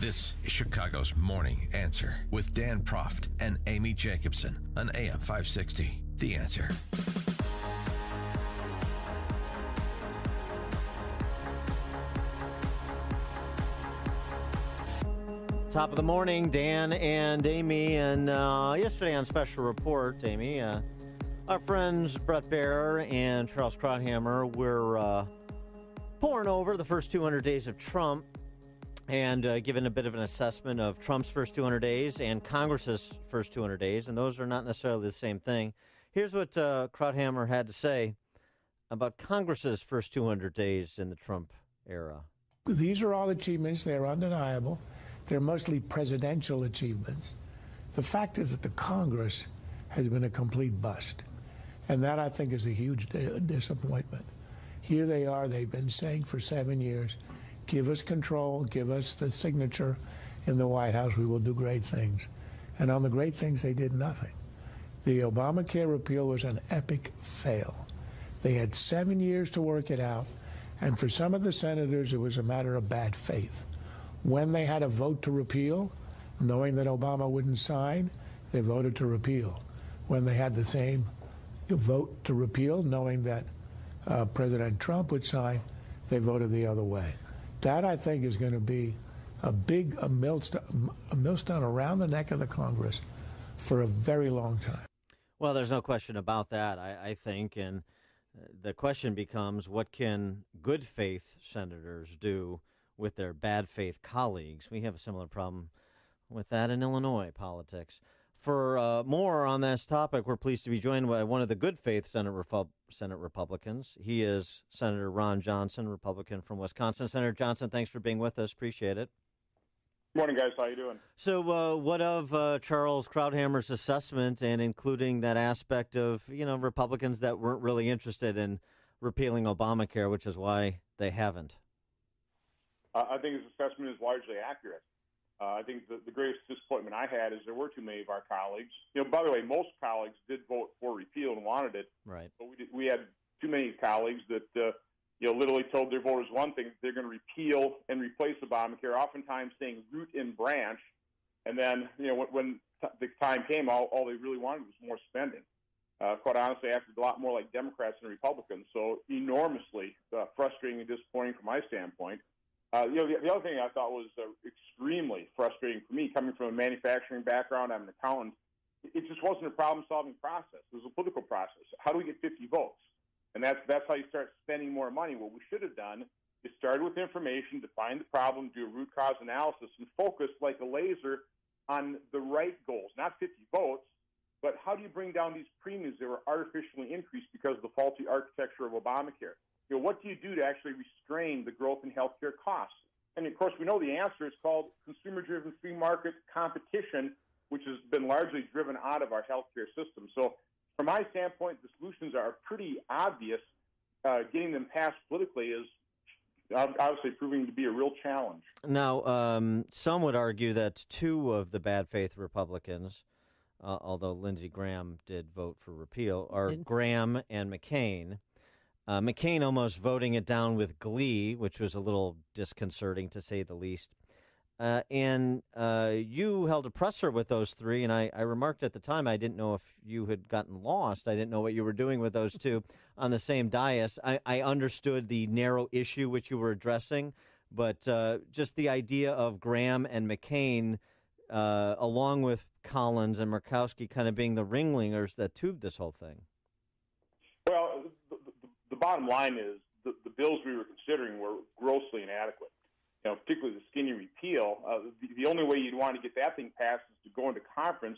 This is Chicago's Morning Answer with Dan Proft and Amy Jacobson on AM 560. The Answer. Top of the morning, Dan and Amy. And yesterday on Special Report, Amy, our friends Brett Baer and Charles Krauthammer were pouring over the first 200 days of Trump and giving a bit of an assessment of Trump's first 200 days and Congress's first 200 days. And those are not necessarily the same thing. Here's what Krauthammer had to say about Congress's first 200 days in the Trump era. These are all achievements. They're undeniable. They're mostly presidential achievements. The fact is that the Congress has been a complete bust. And that, I think, is a huge disappointment. Here they are. They've been saying for 7 years, give us control, give us the signature in the White House. We will do great things. And on the great things, they did nothing. The Obamacare repeal was an epic fail. They had 7 years to work it out. And for some of the senators, it was a matter of bad faith. When they had a vote to repeal, knowing that Obama wouldn't sign, they voted to repeal. When they had the same vote to repeal, knowing that President Trump would sign, they voted the other way. That, I think, is going to be a millstone around the neck of the Congress for a very long time. Well, there's no question about that, I think. And the question becomes, what can good faith senators do with their bad faith colleagues? We have a similar problem with that in Illinois politics. For more on this topic, we're pleased to be joined by one of the good faith Senate Republicans. He is Senator Ron Johnson, Republican from Wisconsin. Senator Johnson, thanks for being with us. Appreciate it. Morning, guys. How you doing? So what of Charles Krauthammer's assessment, and including that aspect of, Republicans that weren't really interested in repealing Obamacare, which is why they haven't? I think his assessment is largely accurate. I think the greatest disappointment I had is there were too many of our colleagues. By the way, most colleagues did vote for repeal and wanted it. Right. But we had too many colleagues that literally told their voters one thing: they're going to repeal and replace Obamacare, oftentimes saying root and branch. And then when the time came, all they really wanted was more spending. Quite honestly, acted a lot more like Democrats than Republicans. So enormously frustrating and disappointing from my standpoint. The other thing I thought was extremely frustrating for me, coming from a manufacturing background, I'm an accountant, it just wasn't a problem-solving process. It was a political process. How do we get 50 votes? And that's how you start spending more money. What we should have done is started with information, define the problem, do a root cause analysis, and focus like a laser on the right goals, not 50 votes, but how do you bring down these premiums that were artificially increased because of the faulty architecture of Obamacare? What do you do to actually restrain the growth in healthcare costs? And, of course, we know the answer is called consumer-driven free market competition, which has been largely driven out of our healthcare system. So from my standpoint, the solutions are pretty obvious. Getting them passed politically is obviously proving to be a real challenge. Now, some would argue that two of the bad faith Republicans, although Lindsey Graham did vote for repeal, are Graham and Mccain. McCain almost voting it down with glee, which was a little disconcerting to say the least. And you held a presser with those three, and I remarked at the time I didn't know if you had gotten lost. I didn't know what you were doing with those two on the same dais. I understood the narrow issue which you were addressing, but just the idea of Graham and McCain, along with Collins and Murkowski, kind of being the ringleaders that tubed this whole thing. Well, the bottom line is the bills we were considering were grossly inadequate. Particularly the skinny repeal. The only way you'd want to get that thing passed is to go into conference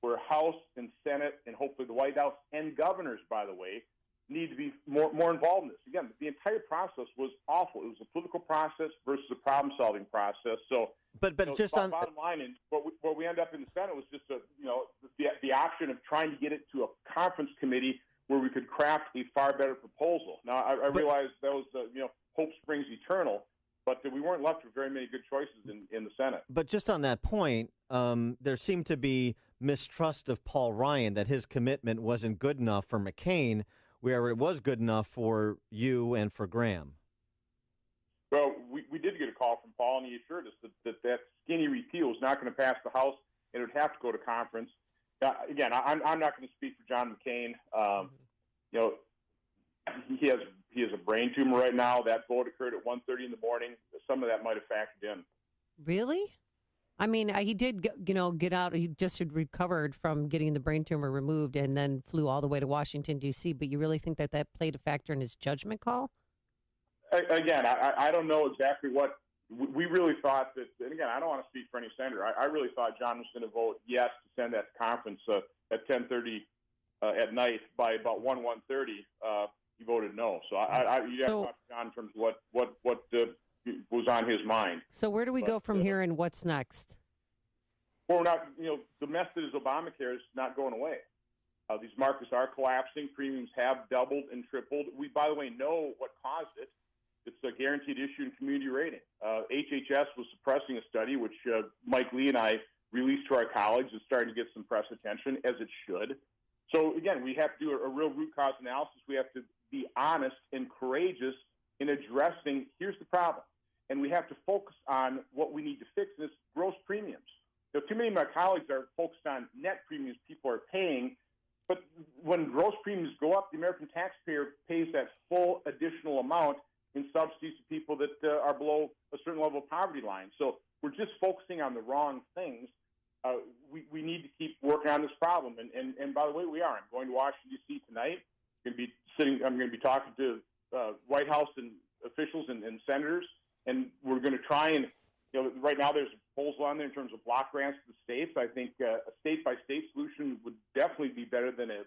where House and Senate and hopefully the White House and governors, by the way, need to be more involved in this. Again, the entire process was awful. It was a political process versus a problem-solving process. So, but just on bottom line, and what we end up in the Senate was just the option of trying to get it to a conference committee where we could craft a far better proposal. Now, I realize that was hope springs eternal. But we weren't left with very many good choices in the Senate. But just on that point, there seemed to be mistrust of Paul Ryan, that his commitment wasn't good enough for McCain, where it was good enough for you and for Graham. Well, we we did get a call from Paul, and he assured us that skinny repeal is not going to pass the House, and it would have to go to conference. Again, I'm not going to speak for John McCain. You know, he has a brain tumor right now. That vote occurred at 1:30 in the morning. Some of that might have factored in. Really? I mean, he did, get out. He just had recovered from getting the brain tumor removed and then flew all the way to Washington, D.C. But you really think that played a factor in his judgment call? Again, I don't know exactly what we really thought that. And again, I don't want to speak for any senator. I really thought John was going to vote yes to send that to conference at 10:30 at night. By about 1:30, he voted no. So you have to talk to John in terms of what was on his mind. So where do we go from here, and what's next? Well, we're not. The mess that is Obamacare is not going away. These markets are collapsing. Premiums have doubled and tripled. We, by the way, know what caused it. It's a guaranteed issue in community rating. HHS was suppressing a study, which Mike Lee and I released to our colleagues. It's starting to get some press attention, as it should. So, again, we have to do a real root cause analysis. We have to be honest and courageous in addressing, here's the problem. And we have to focus on what we need to fix, and it's gross premiums. Too many of my colleagues are focused on net premiums people are paying. But when gross premiums go up, the American taxpayer pays that full additional amount in subsidies to people that are below a certain level of poverty line. So we're just focusing on the wrong things. We need to keep working on this problem. And by the way, we are. I'm going to Washington, D.C. tonight. I'm going to be talking to White House and officials and senators, and we're going to try and, right now there's a proposal on there in terms of block grants to the states. I think a state-by-state solution would definitely be better than a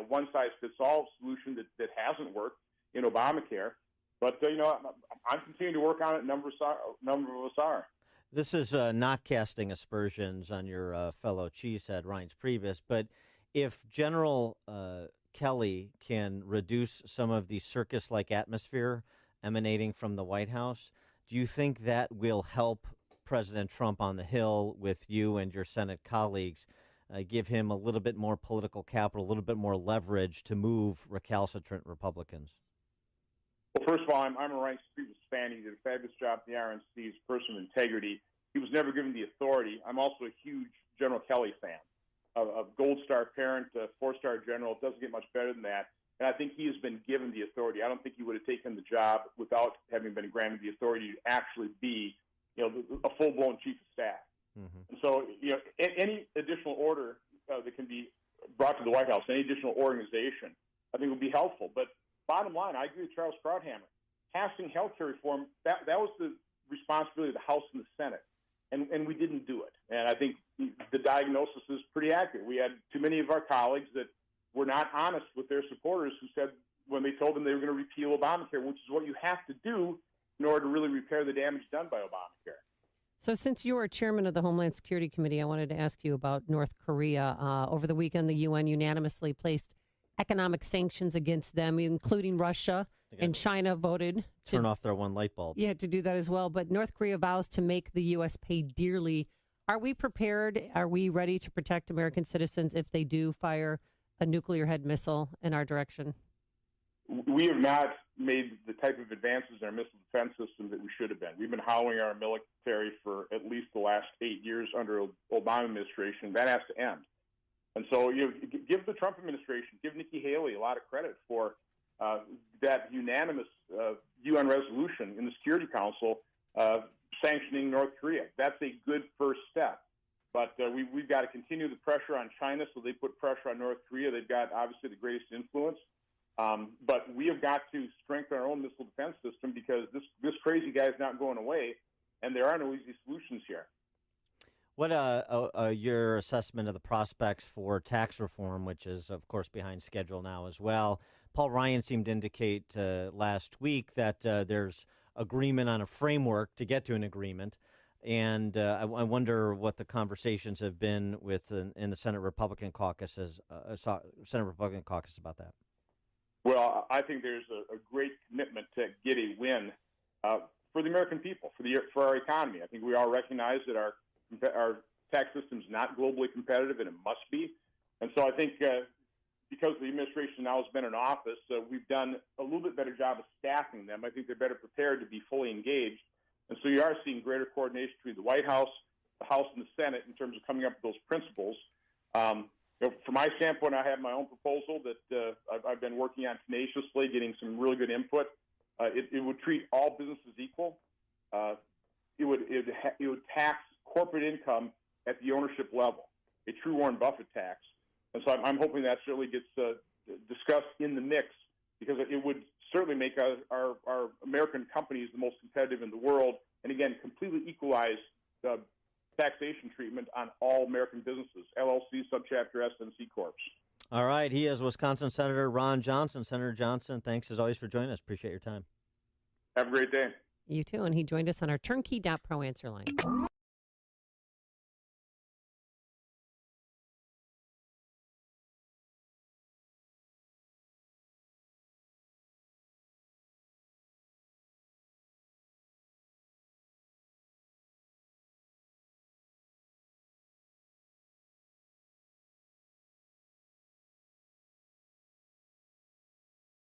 one-size-fits-all solution that hasn't worked in Obamacare. But, I'm continuing to work on it. A number of us are. This is not casting aspersions on your fellow cheesehead, Reince Priebus, but if General Kelly can reduce some of the circus-like atmosphere emanating from the White House, do you think that will help President Trump on the Hill with you and your Senate colleagues, give him a little bit more political capital, a little bit more leverage to move recalcitrant Republicans? Well, first of all, I'm a Reince Priebus fan. He did a fabulous job at the RNC. He's a person of integrity. He was never given the authority. I'm also a huge General Kelly fan. A Gold Star parent, a four-star general. It doesn't get much better than that. And I think he has been given the authority. I don't think he would have taken the job without having been granted the authority to actually be, a full-blown chief of staff. Mm-hmm. And so, any additional order that can be brought to the White House, any additional organization, I think would be helpful. But bottom line, I agree with Charles Krauthammer. Passing health care reform, that was the responsibility of the House and the Senate, and we didn't do it. And I think the diagnosis is pretty accurate. We had too many of our colleagues that were not honest with their supporters who said when they told them they were going to repeal Obamacare, which is what you have to do in order to really repair the damage done by Obamacare. So since you are chairman of the Homeland Security Committee, I wanted to ask you about North Korea. Over the weekend, the UN unanimously placed economic sanctions against them, including Russia, and China voted to turn off their one light bulb. Yeah, to do that as well. But North Korea vows to make the U.S. pay dearly. Are we prepared? Are we ready to protect American citizens if they do fire a nuclear-head missile in our direction? We have not made the type of advances in our missile defense system that we should have been. We've been howling our military for at least the last 8 years under Obama administration. That has to end. And so give the Trump administration, give Nikki Haley a lot of credit for that unanimous UN resolution in the Security Council sanctioning North Korea. That's a good first step. But we've got to continue the pressure on China, so they put pressure on North Korea. They've got, obviously, the greatest influence. But we have got to strengthen our own missile defense system because this crazy guy is not going away, and there are no easy solutions here. What your assessment of the prospects for tax reform, which is, of course, behind schedule now as well? Paul Ryan seemed to indicate last week that there's agreement on a framework to get to an agreement. And I wonder what the conversations have been with in the Senate Republican caucus about that. Well, I think there's a great commitment to get a win for the American people, for our economy. I think we all recognize that our tax system is not globally competitive, and it must be. And so I think because the administration now has been in office, we've done a little bit better job of staffing them. I think they're better prepared to be fully engaged. And so you are seeing greater coordination between the White House, the House, and the Senate in terms of coming up with those principles. From my standpoint, I have my own proposal that I've been working on tenaciously, getting some really good input. It would treat all businesses equal. It would tax corporate income at the ownership level, a true Warren Buffett tax. And so I'm hoping that certainly gets discussed in the mix, because it would certainly make our American companies the most competitive in the world, and again, completely equalize the taxation treatment on all American businesses, LLC, subchapter S, and C Corps. All right. He is Wisconsin Senator Ron Johnson. Senator Johnson, thanks as always for joining us. Appreciate your time. Have a great day. You too. And he joined us on our turnkey.pro answer line.